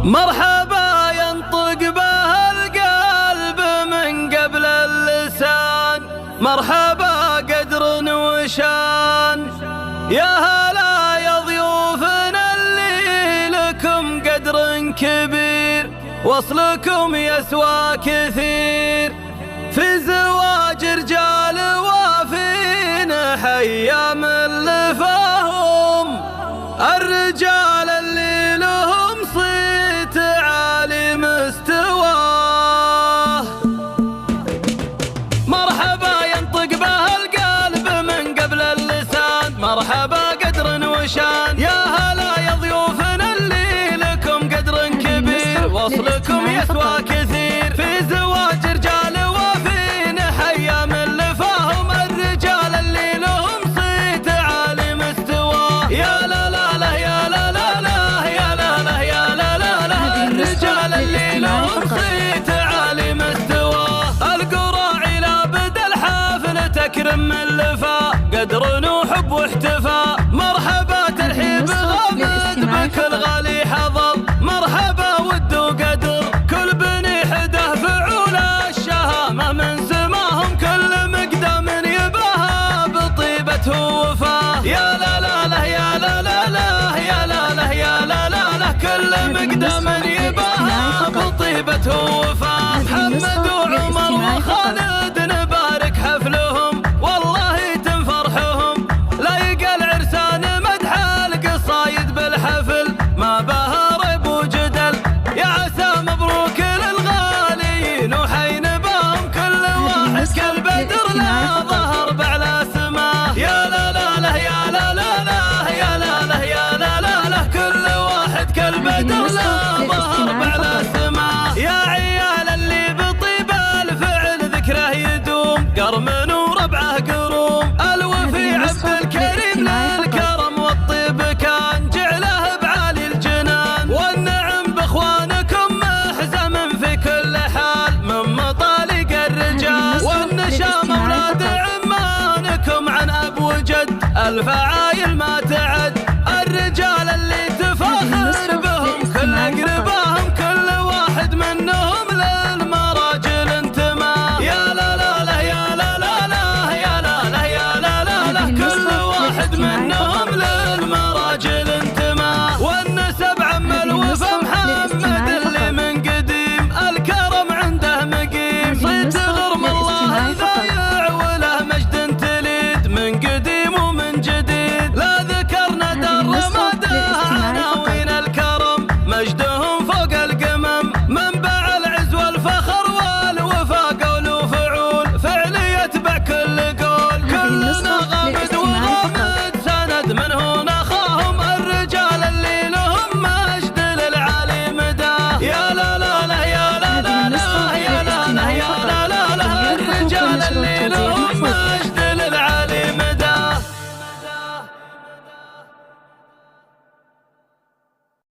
مرحبا ينطق به القلب من قبل اللسان، مرحبا قدر وشان. يا هلا يا ضيوفنا اللي لكم قدر كبير، وصلكم يسوى كثير. في زواج رجال وافين حيا من لفاهم، الرجال اللي لهم صيت عالي مستواه. مرحبا ينطق به القلب من قبل اللسان، مرحبا قدر وشان. يا هلا يا ضيوفنا اللي لكم قدر كبير، وصلكم يسوى كثير. في زواج رجال وافين حيا من لفاهم، الرجال اللي لهم صيت عالي مستواه. يا لا لا لا يا لا لا لا يا لا لا يا لا لا لا، الرجال اللي لهم صيت عالي مستواه. القراعي لا بدا الحفل تكرم من لفا، قدر وحب واحتفاء. مرحبا ترحيب غامض بكل غالي حضر، مرحبا ود وقدر كل بني حده فعول الشهامة من سماهم. كل مقدام يباها بطيبته وفاه. يا لا لا لا يا لا لا لا يا لا لا يا لا لا لا، كل مقدام يباها بطيبته وفاه. محمد وعمر وخالد نبارك حفلهم، والله يتم فرحهم. لايق العرسان مدح القصايد بالحفل، ما بها ريب وجدل. يا عسى مبروك للغاليين وحين بهم، كل واحد كالبدر لا ظهر بعلى سماه. يا لا لا لا يا لا لا لا يا لا لا يا لا لا لا، كل واحد كالبدر لا ظهر بعلى سماه. يا عيال اللي بطيب الفعل ذكره يدوم، قرم وربعه قروم. الوفي عبد الكريم للكرم والطيب كان جعله بعالي الجنان. والنعم باخوانكم محزم في كل حال من مطالق الرجال. والنشام اولاد عمانكم عن اب وجد، الفعايل ما تعد. الرجال اللي